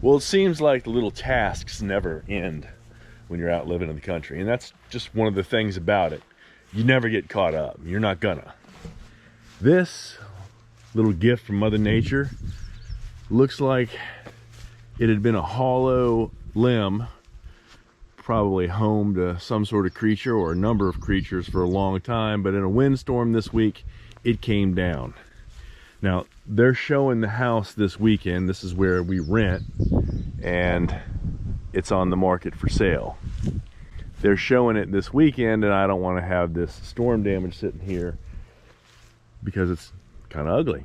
Well, it seems like the little tasks never end when you're out living in the country, and that's just one of the things about it. You never get caught up. You're not gonna. This little gift from Mother Nature looks like it had been a hollow limb, probably home to some sort of creature or a number of creatures for a long time, but in a windstorm this week, it came down. Now, they're showing the house this weekend. This is where we rent, and it's on the market for sale. They're showing it this weekend, and I don't want to have this storm damage sitting here because it's kind of ugly.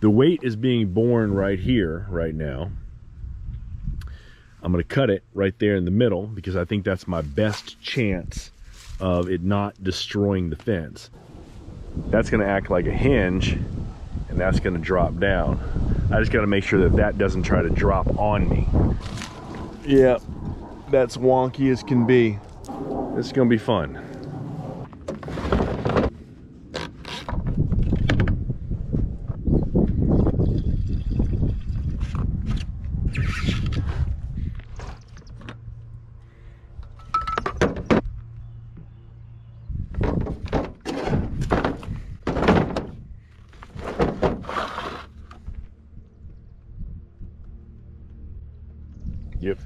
The weight is being borne right here, right now. I'm going to cut it right there in the middle because I think that's my best chance of it not destroying the fence. That's going to act like a hinge, and that's going to drop down. I just got to make sure that that doesn't try to drop on me. Yeah, that's wonky as can be. This is going to be fun. Yep.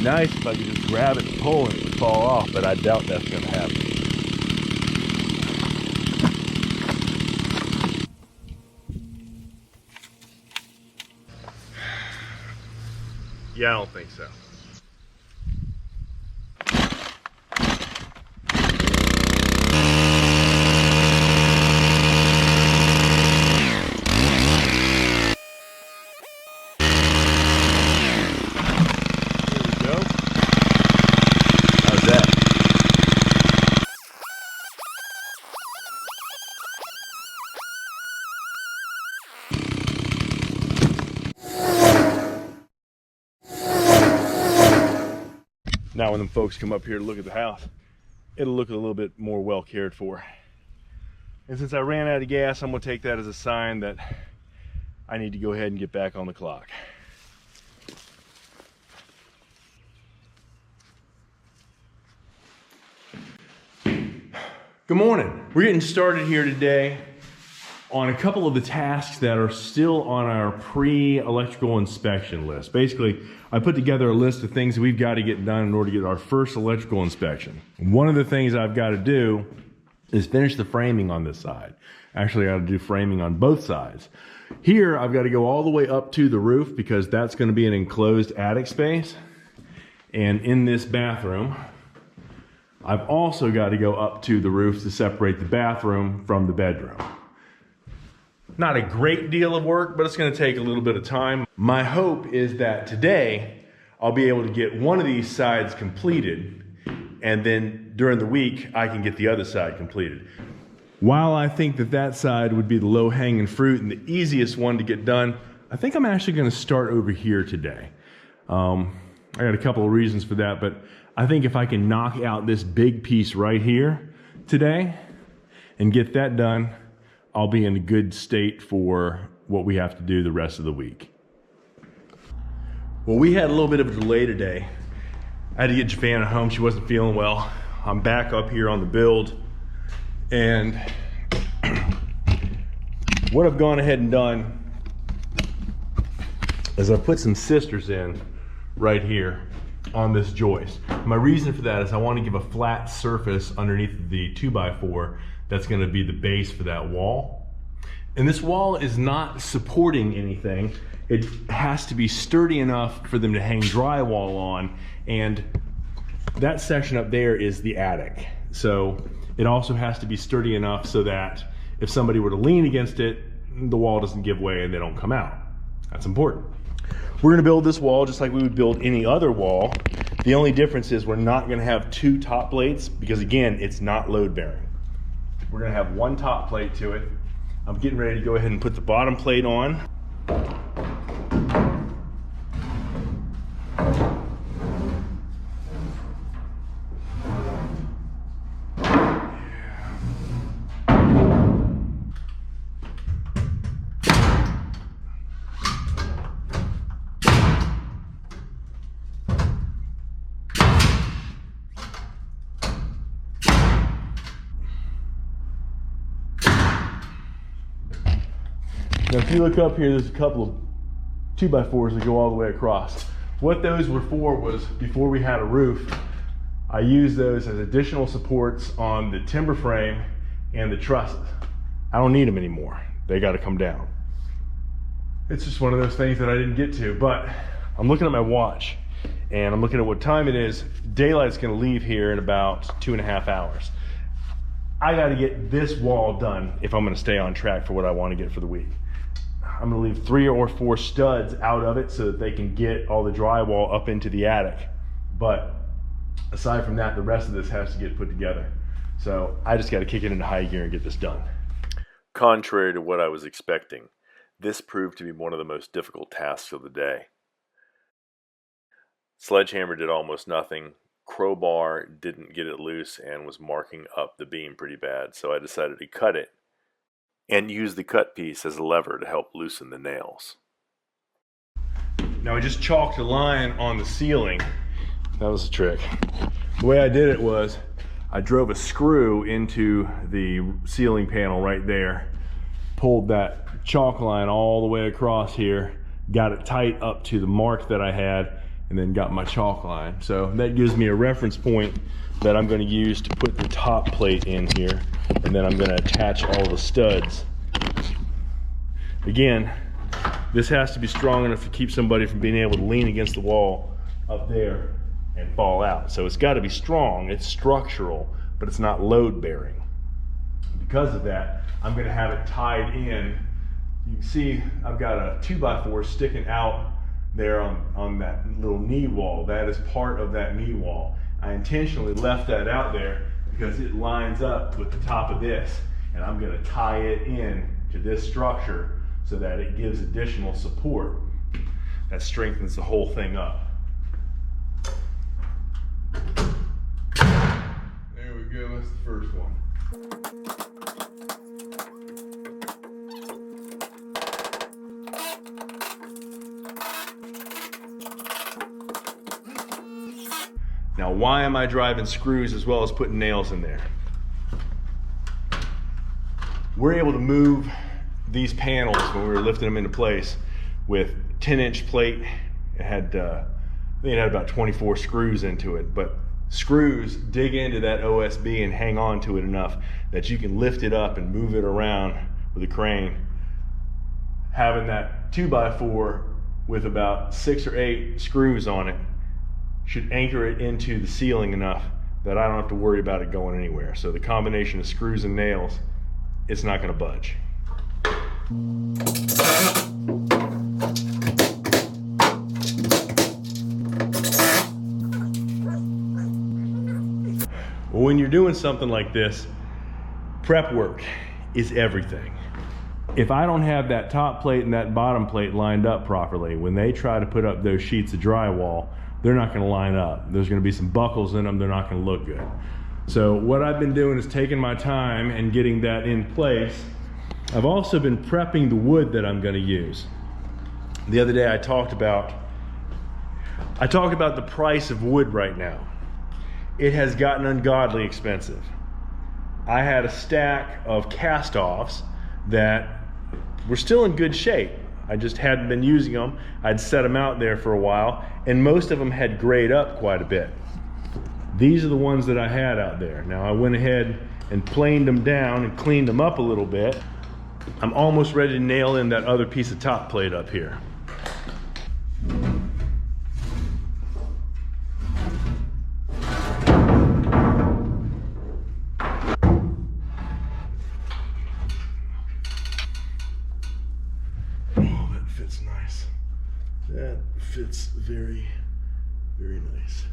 Nice if I could just grab it and pull and it would fall off, but I doubt that's going to happen. Yeah, I don't think so. Now when them folks come up here to look at the house, it'll look a little bit more well cared for. And since I ran out of gas, I'm gonna take that as a sign that I need to go ahead and get back on the clock. Good morning. We're getting started here today on a couple of the tasks that are still on our pre-electrical inspection list. Basically, I put together a list of things that we've got to get done in order to get our first electrical inspection. One of the things I've got to do is finish the framing on this side. Actually, I got to do framing on both sides. Here, I've got to go all the way up to the roof because that's going to be an enclosed attic space. And in this bathroom, I've also got to go up to the roof to separate the bathroom from the bedroom. Not a great deal of work, but it's going to take a little bit of time. My hope is that today I'll be able to get one of these sides completed, and then during the week I can get the other side completed. While I think that that side would be the low-hanging fruit and the easiest one to get done, I think I'm actually going to start over here today. I got a couple of reasons for that, but I think if I can knock out this big piece right here today and get that done, I'll be in a good state for what we have to do the rest of the week. Well, we had a little bit of a delay today. I had to get Javanna home. She wasn't feeling well. I'm back up here on the build, and what I've gone ahead and done is I've put some sisters in right here on this joist. My reason for that is I want to give a flat surface underneath the 2x4 that's going to be the base for that wall. And this wall is not supporting anything. It has to be sturdy enough for them to hang drywall on, and that section up there is the attic. So it also has to be sturdy enough so that if somebody were to lean against it, the wall doesn't give way and they don't come out. That's important. We're gonna build this wall just like we would build any other wall. The only difference is we're not gonna have two top plates because, again, it's not load bearing. We're gonna have one top plate to it. I'm getting ready to go ahead and put the bottom plate on. Now, if you look up here, there's a couple of 2x4s that go all the way across. What those were for was, before we had a roof, I used those as additional supports on the timber frame and the trusses. I don't need them anymore. They got to come down. It's just one of those things that I didn't get to, but I'm looking at my watch and I'm looking at what time it is. Daylight's going to leave here in about 2.5 hours. I got to get this wall done if I'm going to stay on track for what I want to get for the week. I'm gonna leave 3 or 4 studs out of it so that they can get all the drywall up into the attic. But aside from that, the rest of this has to get put together. So I just gotta kick it into high gear and get this done. Contrary to what I was expecting, this proved to be one of the most difficult tasks of the day. Sledgehammer did almost nothing. Crowbar didn't get it loose and was marking up the beam pretty bad, so I decided to cut it and use the cut piece as a lever to help loosen the nails. Now I just chalked a line on the ceiling. That was the trick. The way I did it was I drove a screw into the ceiling panel right there, pulled that chalk line all the way across here, got it tight up to the mark that I had, and then got my chalk line. So that gives me a reference point that I'm going to use to put the top plate in here, and then I'm going to attach all the studs. Again, this has to be strong enough to keep somebody from being able to lean against the wall up there and fall out. So it's got to be strong, it's structural, but it's not load bearing. Because of that, I'm going to have it tied in. You can see I've got a 2x4 sticking out there on that little knee wall. That is part of that knee wall. I intentionally left that out there because it lines up with the top of this, and I'm going to tie it in to this structure so that it gives additional support that strengthens the whole thing up. There we go, that's the first one. Now, why am I driving screws as well as putting nails in there? We're able to move these panels when we were lifting them into place with 10-inch plate. It had, I think it had about 24 screws into it, but screws dig into that OSB and hang on to it enough that you can lift it up and move it around with a crane. Having that 2x4 with about 6 or 8 screws on it should anchor it into the ceiling enough that I don't have to worry about it going anywhere. So the combination of screws and nails, it's not going to budge. When you're doing something like this, prep work is everything. If I don't have that top plate and that bottom plate lined up properly, when they try to put up those sheets of drywall, they're not going to line up. There's going to be some buckles in them. They're not going to look good. So what I've been doing is taking my time and getting that in place. I've also been prepping the wood that I'm going to use. The other day I talked about I talk about the price of wood right now. It has gotten ungodly expensive. I had a stack of cast-offs that were still in good shape. I just hadn't been using them. I'd set them out there for a while, and most of them had grayed up quite a bit. These are the ones that I had out there. Now I went ahead and planed them down and cleaned them up a little bit. I'm almost ready to nail in that other piece of top plate up here. Oh, that fits nice. That fits very, very nice.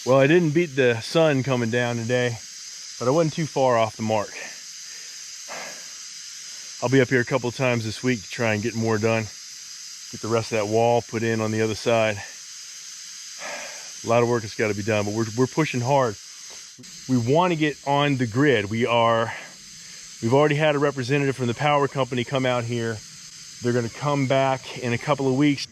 Well, I didn't beat the sun coming down today, but I wasn't too far off the mark. I'll be up here a couple of times this week to try and get more done. Get the rest of that wall put in on the other side. A lot of work has got to be done, but we're pushing hard. We want to get on the grid. We've already had a representative from the power company come out here. They're going to come back in a couple of weeks.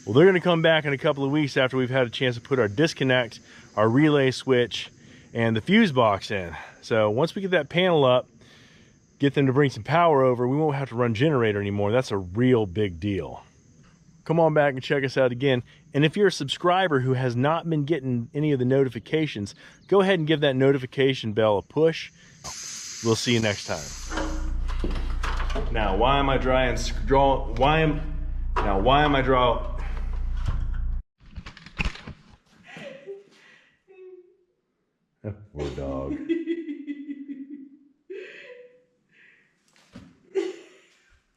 Well, they're going to come back in a couple of weeks after we've had a chance to put our disconnect, our relay switch, and the fuse box in. So once we get that panel up, get them to bring some power over, we won't have to run generator anymore. That's a real big deal. Come on back and check us out again. And if you're a subscriber who has not been getting any of the notifications, go ahead and give that notification bell a push. We'll see you next time. Now, why am I dry and draw? Why am I draw? Poor dog.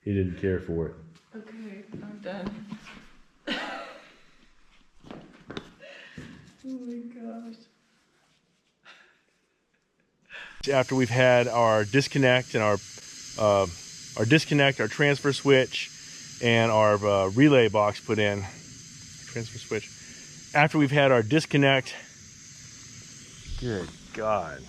He didn't care for it. Okay, I'm done. Oh my gosh. After we've had our disconnect and our transfer switch, and our relay box put in, transfer switch. After we've had our disconnect, good God.